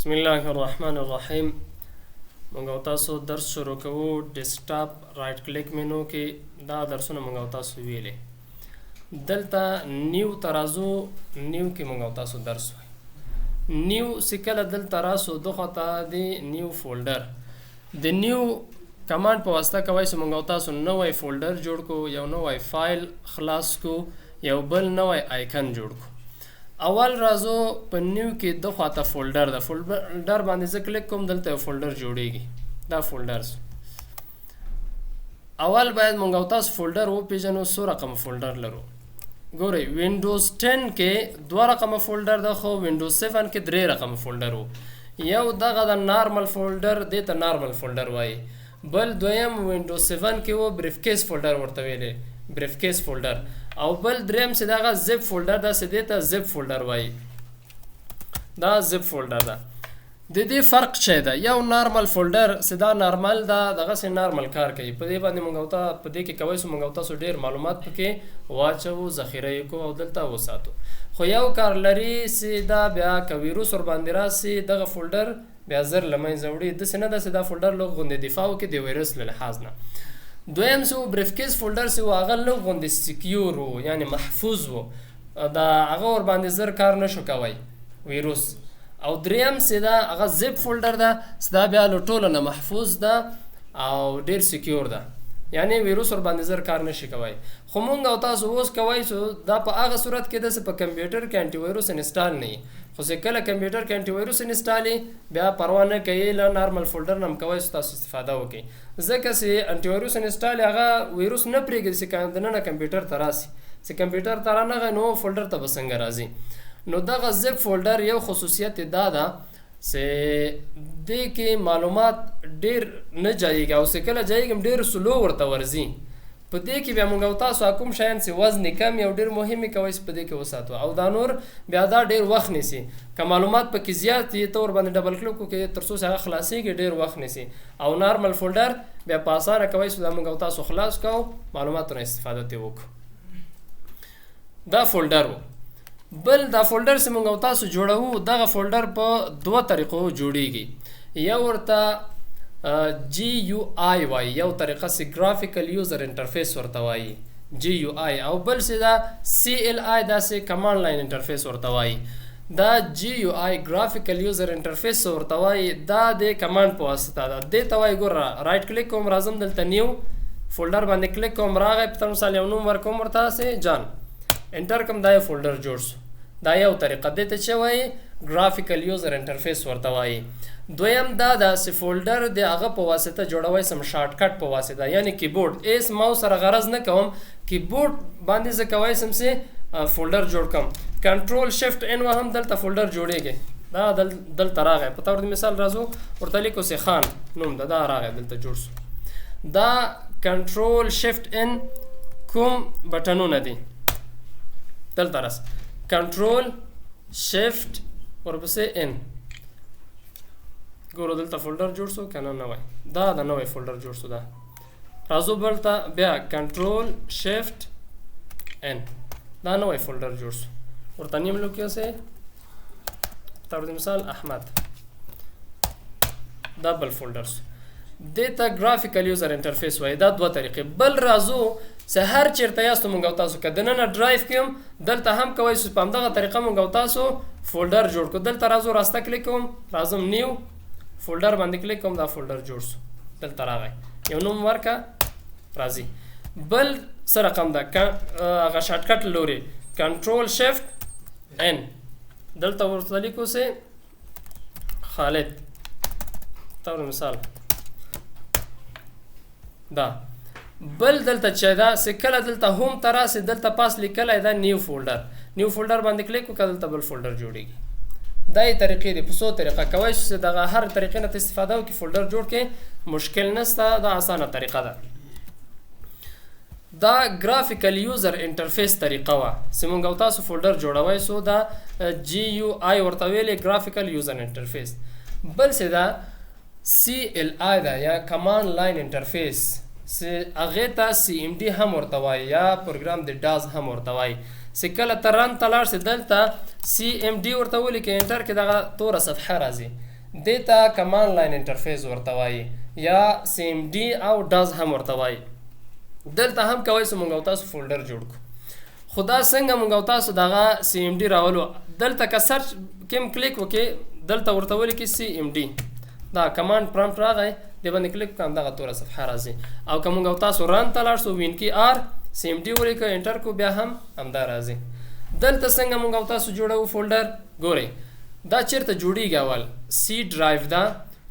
بسم الله الرحمن الرحیم. موږ تاسو درس شروع کوو. ډیسکټاپ رائټ کلیک مینو کې دا درسونه موږ تاسو ویلې. دلته نیو ترازو نیو کې موږ تاسو درس وای. نیو سکله دلته راسو دغه ته دی نیو فولډر. د نیو کمانډ په واسطه کوي چې موږ تاسو نوې فولډر جوړ کو، یو نوې فایل خلاص کو، یو بل نوې آیکن جوړ کو. اول رازو په نیو کې د خواته فولډر ده. فولډر باندې زه کلیک کوم، دلته یو فولډر جوړیږي. دا فولډرز اول باید مونږ تاسو فولډر وپیژنو. څو رقم فولډر لرو؟ ګورئ وینډوز 10 کې 2 رقم فولډر ده، خو وینډوز 7 کې 3 رقم فولډر وو. یو دغه د نارمل فولډر دی ته نارمل فولډر وایي. بل دویم وینډوز 7 کې وو بریفکیس فولډر ورته ویلې، بریفکیس فولډر. او بل دریم چې دغه زپ فولډر ده چې دې ته زپ فولډر وایي. دا زپ فولډر ده. د دې فرق څه ده؟ یو نارمل فولډر چې دا نارمل ده، دغه سه نارمل کار کوي. په دې باندې مونږ ته په دې کې کوي چې مونږ تاسو ډیر معلومات پکې واچو، ذخیره کو او دلته وساتو. خو یو کار لري چې دا بیا ک ویروس ور باندې راسي دغه فولډر بیا زر لمنځه وړي. د سینه د دا فولډر لږ غوندې دفاع کوي د ویروس له لحاظ نه. دویم سو بریفکیس فولډر سه واغه لږ غوندې سکیور وو، یعنی محفوظ وو. دا هغه ور باندې زر کار نشو کوي ویروس. او دریم سه دا هغه زپ فولډر ده، دا بیا له ټولو نه محفوظ ده او ډیر سکیور ده، یعنی ویروس ور باندې زر کار نشي کوي. خو مونږ او تاسو اوس کوي سو دا په هغه صورت کې د په کمپیوټر کې انټي وایروس انسټال نه وي. خو چې کله کمپیوټر کې انټي وایروس انسټال بیا پروا نه کوي، له نارمل فولډر نم کوي تاسو استفاده وکړي. ځکه چې انټي وایروس انسټال هغه ویروس نه پرېږدي چې کاندنه کمپیوټر ته راسي. چې کمپیوټر ته رانغی نو فولډر ته به څنګه راځي. نو دغه زپ فولډر یو خصوصیت دا ده چې دې کې معلومات ډیر نه جایږي، او چې کله جایږي ډیر سلو ورته ورځي. په دې کې بیا موږ تاسو کوم شیان چې وزن کم یو ډیر مهمه کوي په دې کې وساتو، او دا نور بیا دا ډیر وخت نیسي. که معلومات پکې زیات دي تور باندې ډبل کلیک وکړئ تر څو هغه خلاصيږي، ډیر وخت نیسي. او نارمل فولډر بیا په اسانه کوي چې موږ تاسو خلاص کوو، معلوماتونو استفاده ته وکړو. دا فولډر وو. بل دا فولډر چې موږ تاسو جوړو، دغه فولډر په دوه طریقو جوړیږي. یو ورته جی یو آی وای، یو طریقه سي ګرافیکل یوزر انټرفیس ورته وایي جی یو آی، او بل څه دا سی ال آی دا سي کمانډ لاین انټرفیس ورته وایي. دا جی یو آی ګرافیکل یوزر انټرفیس ورته وایي، دا د کمانډ په واسطه ده. دې ته وایي ګور رائټ کلیک کوم، راځم دلته نیو فولډر باندې کلیک کوم، راغی په مثال یو نوم ورکوم ورته سي جان انټر کوم، دا یو فولډر جوړ شو. دا یو طریقه دې ته چې وایي ګرافیکل یوزر انټرفیس ورته وایي. دویم دا د فولډر د هغه په واسطه جوړوي سم شارټ کټ په واسطه، یعنی کیبورډ ایس ماوس سره غرض نه کوم، کیبورډ باندې ځکه کوي سم سي فولډر جوړ کوم. کنټرول شفت ان وهم دلته فولډر جوړیږي. دا دلته راغی. په تور مثال راځو ورته لیکو سي خان نوم دا راغی دلته جوړ شو. دا کنټرول شفت ان کوم بټنونه دي دلته راس، کنټرول شفت ورپسې ان. ګورو دلته فولډر جوړ شو کنه نوې، دا د نوې فولډر جوړ شو. دا راځو بلته بیا کنټرول شفت ان، دا نوې فولډر جوړ شو. ورته نیم لیکو سه تر مثال احمد، دا بل فولډر شو. دته ګرافیکل یوزر انټرفیس وای. دا دوه طریقې. بل راځو چې هر چیرته یاستو مونږ تاسو کدنه نه ډرایو کوم، دلته هم کوي چې په همدغه طریقه مونږ تاسو فولډر جوړ کو. دلته راځو راسته کلیک کوم، راځم نیو فولډر باندې کلیک کوم، دا فولډر جوړ شو. دلته راغی یو نوم ورکا راځي. بل سره رقم دا هغه شارټ کټ لوري کنټرول شفت ان، دلته ورته لیکو سه خالد تور مثال. دا بل دلته چې دا سکله دلته هم تراسه دلته پاس لیکلای دا نیو فولډر. نیو فولډر باندې کلیک وکړه، دلته بل فولډر جوړیږي. دا یې طریقې دي. په څو طریقه کوي چې دغه هر طریقې نه استفاده وکړي فولډر جوړ کې مشکل نشته، دا اسانه طریقه ده. دا ګرافیکل یوزر انټرفیس طریقه وا چې موږ تاسو فولډر جوړوي. سو دا جی یو آی ورته ویلې ګرافیکل یوزر انټرفیس. بل څه دا سی ال آی دا یا کمانډ لاین انټرفیس، هغه ته سی ام ډي هم ورته وایي یا پروګرام د ډاز هم ورته وایي. چې کله ته رن ته لاړ شې دلته سی ام ډي ورته ولیکې انټر کې دغه توره صفحه راځي. دیتا کمانډ لاین انټرفیس ورته وایي یا CMD او does هم ورته وایي. دلته هم کوي چې مونږ تاسو فولډر جوړ کړو. خدا څنګه مونږ تاسو دغه CMD راولو. دلته که سرچ کوم کلیک وکړي دلته ورته ولیکي CMD دا کمانډ پرامپټ راغی دی باندې کلیک کوم دغه توره صفحه راځي او که مونږ تاسو ران ته لاړ شو وین کی آر CMD ولیکو انټر کو بیا هم همدا راځي. دلته څنګه مونږ تاسو جوړو فولډر ګورئ دا چیرته جوړیږي اول C ډرایو دا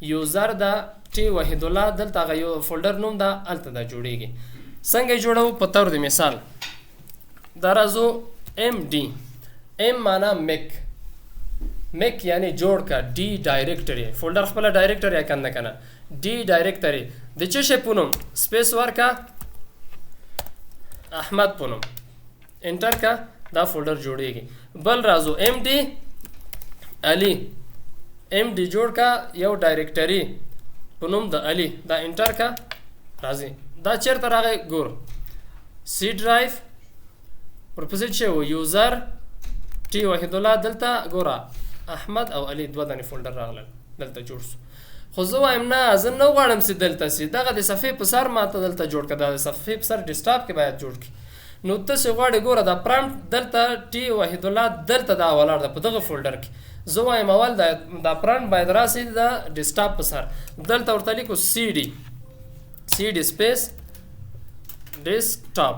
یوزر دا ټي وحید الله دلته هغه یو فولډر نوم دا الته دا جوړیږي. څنګه جوړو په تور د مثال دا راځو MD M معنا میک یعنی جوړ کا D ډایرکټری فولډر خپل ډایرکټری کنه کنه D ډایرکټری د چه شی پونم سپیس ورکا احمد پونم انټر کا دا فولډر جوړیږي. بل راځو MD علي MD جوړ کا یو ډایرکټری پونم د علي دا انټر کا راځي. دا چیرته راغی ګور C ډرایو پرپوزیټ شو یوزر ټي وحید الله دلته ګورا احمد او علي دوه دانې فولډر راغلل دلته جوړ شو. خو زه وایم نه زه نه غواړم چې دلته سي دغه د صفحې په سر ماته دلته جوړ کړه د صفحې په سر ډیسکټاپ کې باید جوړ کړي. نو ته چې غواړې ګوره دا پرامپټ دلته ټي وحید الله دلته دا ولاړ ده په دغه فولډر کې. زه وایم اول دا پرامپټ باید راسي د ډیسکټاپ په سر دلته ورته لیکو CD سپیس ډیسکټاپ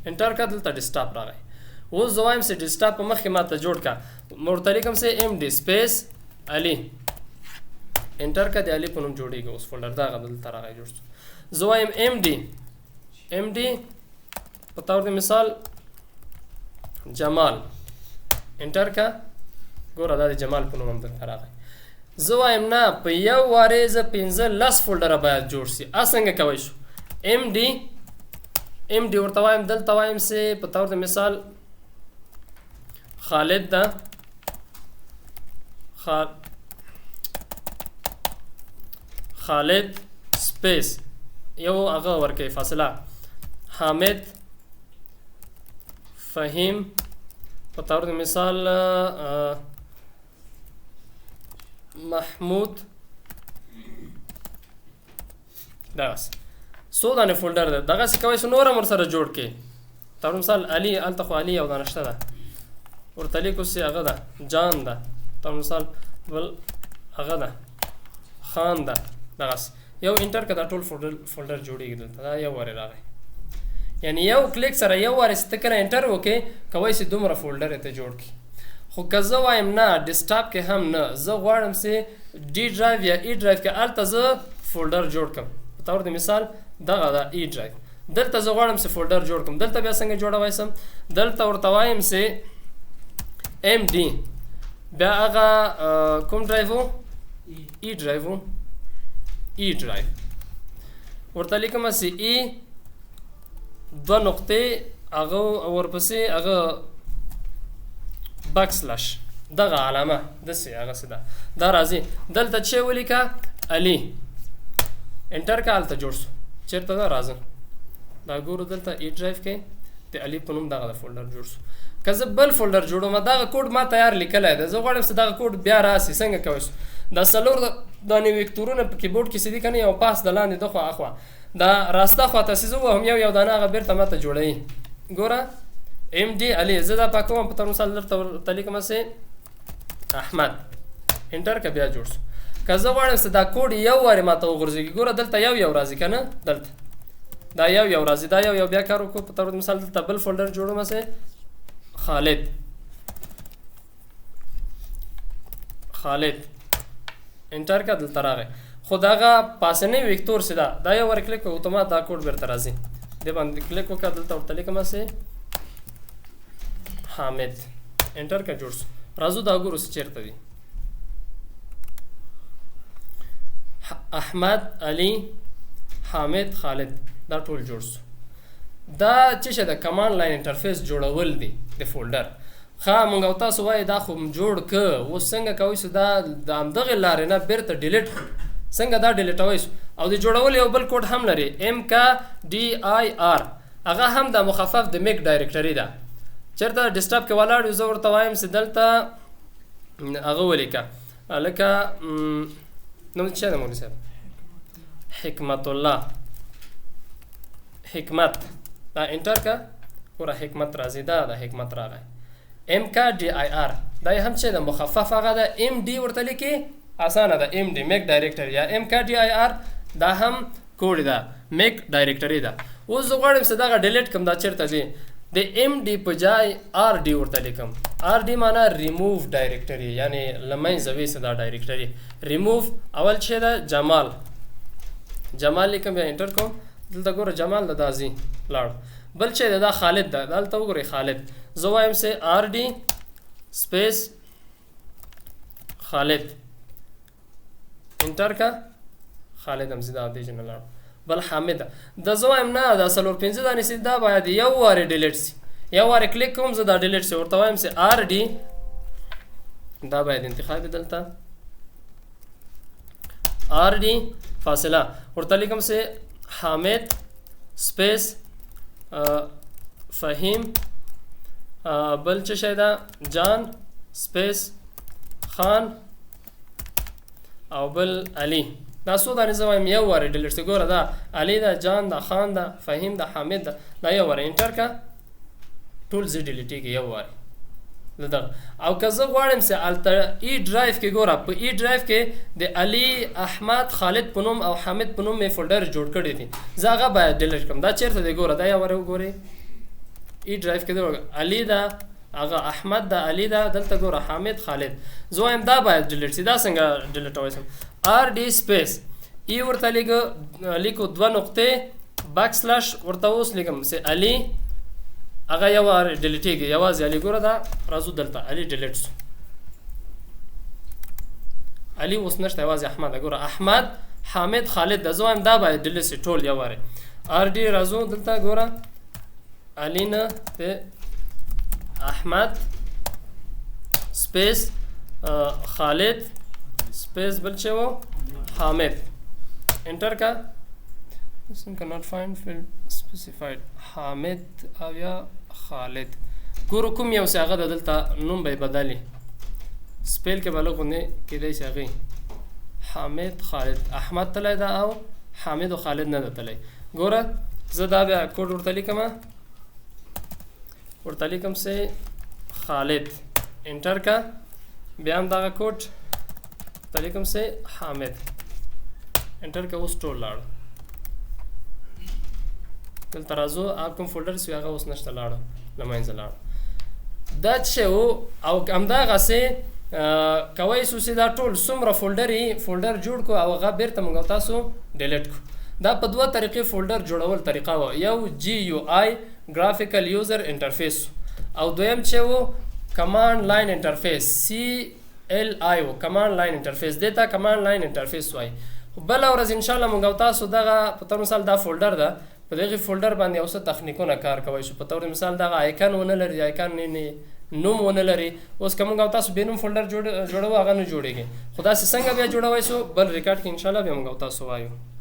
انټر کا دلته ډیسکټاپ راغی. اوس زه وایم چې ډیسکټاپ په مخکې ماته جوړ کا ورته لیکم چې MD سپیس علي انټر کا د علي په نوم جوړیږي. اوس فولډر دغه دلته راغی جوړ شو. زه وایم MD په تور د مثال جمال انټر کا ګوره دا د جمال په نوم هم دلته راغی. زه وایم نه په یو وارې زه 15 فولډره باید جوړ سي. څنګه کوی شو MD ورته وایم دلته وایم چې په تور د مثال خالد دا خالد سپیس یو هغه ورکوي فاصله حامد فهیم په تور د مثال محمود دغسې څو دانې فولډر ده دغسې کوی شو نور هم ورسره جوړ کړي. تور مثال علي هلته خو علي یو دانه شته ده ورته لیکو چې هغه ده جان ده تور مثال بل هغه ده خان ده دغسې یو انټر که دا ټول فولډر جوړیږي دلته دا یو وارې راغی. یعنی یو کلیک سره یو وارې چې ته کله انټر وکړې کوی چې دومره فولډر یې ته جوړ کړي. خو که زه وایم نه ډیسکټاپ کې هم نه زه غواړم چې D ډرایو یا E ډرایو کې هلته زه فولډر جوړ کړم په طور د مثال دغه دا E ډرایو دلته زه غواړم چې فولډر جوړ کړم. دلته بیا څنګه جوړوی سم دلته ورته وایم چې MD بیا هغه کوم ډرایو E ډرایو ورته لیکم چې E دوه نقطې هغه ورپسې هغه بکسلش دغه علامه داسې هغسې ده دا راځي. دلته چې ولیکه علي انټر که هلته جوړ شو چېرته ده راځه دا ګورو دلته E ډرایو کې د علي په نوم دغه د فولډر جوړ شو. که زه بل فولډر جوړوم دغه کوډ ما تیار لیکلی دی زه غواړم چې دغه کوډ بیا راسي. څنګه کوی شو دا څلور دانې ویکتورونه په کیبورډ کې سدي که نه یو پاس د لاندې د خوا اخوا دا راسته خوا ته چې زه وهم یو دانه هغه بېرته ماته جوړوي. ګوره MD علي زه دا پاکوم په تر مثال درته ورته لیکم چې احمد انټر که بیا جوړ شو. که زه غواړم چې دا کوډ یو وارې ماته وغورځېږي ګوره دلته یو راځي که نه دلته دا یو راځي دا یو بیا کار وکړو په تر مثال دلته بل فولډر جوړوم چې خالد انټر که دلته راغی. خو دغه پاسنی ویکتور چې ده دا یو ور کلیک کړو اتومات دا کوډ بیرته راځي دې باندې کلیک وکړه دلته ورته لیکم چې حامد انټر که جوړ شو. راځو دا ګورو چې چېرته دي احمد علي حامد خالد دا ټول جوړ شو. دا چې شه د کمانډ لاین انټرفیس جوړول دي د فولډر ښه مونږ او تاسو وایي دا خو جوړ که اوس څنګه کوی شو دا د همدغې لارې نه بیرته ډیلیټ څنګه دا ډیلیټوی شو. او د جوړول یو بل کوډ هم لري MKDIR هغه هم د مخفف د میک ډایرکټري ده چېرته ډیسکټاپ کې ولاړ یو زه ورته وایم چې دلته هغه ولیکه لکه نوم څه ده مولوي صاحب حکمت الله حکمت دا انټر کا ګوره حکمت راځي دا حکمت راغی ام کا ډي آی آر دا هم څه ده مخفف هغه ده ام ډي ورته لیکي اسانه ده ام ډي میک ډایرکټری یا ام کا ډي آی آر دا هم کوډ ده میک ډایرکټری ده اوس زه غواړم چې دغه ډیلیټ کم دا چیرته ځي د ام ډي په ځای آر ډي ورته لیکم آر ډي معنا ریموو ډایرکټری یعنی لمنځه ویسه دا ډایرکټری ریموو اول څه ده جمال جمال لیکم یا انټر کوم دلته ګوره جمال د دازي لاړ بل څه ده دا خالد ده دلته وګورئ خالد زه وایم سه آر ډي سپیس خالد انټر کا خالد هم زیاده دی جن لاړ بل حامد د زه وایم نه دا څلور پنځه دانې سي دا باید یو واره ډیلیټ سي یو واره کلیک کوم زه دا ډیلیټ سي ورته وایم سه آر ډي دا باید انتخاب دلته آر ډي فاصله ورته لیکم سه حامد سپیس فهیم بل څه شی ده جان سپیس خان او بل علي دا څو دانې زه وایم یو واره ډیلیټ سي ګوره دا علي ده جان ده خان ده فهیم ده حامد ده دا یو واره انټر کا ټول زه ډیلیټېږي یو واره دغه او که زه غواړم چې هلته ای ډرایو کې ګوره په ای ډرایو کې د علي احمد خالد په نوم او حامد په نوم مې فولډر جوړ کړی دی زه هغه باید ډیلیټ کړم دا چیرته دی ګوره دا یو واره وګورئ ای ډرایو کې دی علي ده هغه احمد ده علي ده دلته ګوره حامد خالد زه وایم دا باید ډیلیټ سي دا څنګه ډیلیټوی سم آر ډي سپیس ای ورته لیکو دوه نقطې باک سلاش ورته اوس لیکم چې علي هغه یو واره ډیلیټېږي یوازې علي ګوره دا راځو دلته علي ډیلیټ سو علي اوس نشته یوازې احمد ده ګوره احمد حامد خالد ده زه وایم دا باید ډیلیټ سي ټول یو واره آر ډي راځو دلته ګوره علي نه د احمد سپیس خالد سپیس بل څه و حامد انټر کا cannot find field specified حامد او یا خالد ګورو کوم یو څه هغه دلته نوم به بدلی سپیل کې بلغ نه کېدای شي هغه حامد خالد احمد تلای دا او حامد او خالد نه تلای ګوره زه دا بیا کوډ ورته لیکم ورته لیکم سه خالد انټر کا بیا هم دا کوډ ورته لیکم سه حامد انټر کا اوس ټول لاړ دلته راځو آپ کوم فولډر سی هغه اوس نشته لاړ لمنځه لاړ دا څه او همدغه سه کوي سو سي دا ټول څومره فولډر جوړ کو او هغه بیرته موږ تاسو ډیلیټ کو دا په دوه طریقې فولډر جوړول طریقه و یو جی یو آی ګرافیکل یوزر انټرفیس او دویم چې و کمانډ لاین انټرفیس سی ال آی او کمانډ لاین انټرفیس دیتا کمانډ لاین انټرفیس وای بل ورځ ان شاء الله موږ تاسو دغه په تور مثال دا فولډر ده په دغه فولډر باندې اوسه تخنیکونه کار کوي شو په تور مثال دغه آیکن ونه لري آیکن نه نوم ونه لري اوس کومه تاسو به نوم فولډر جوړو هغه نه جوړیږي خدا څنګه بیا جوړوي سو بل ریکارډ کې ان شاء الله به موږ تاسو وایو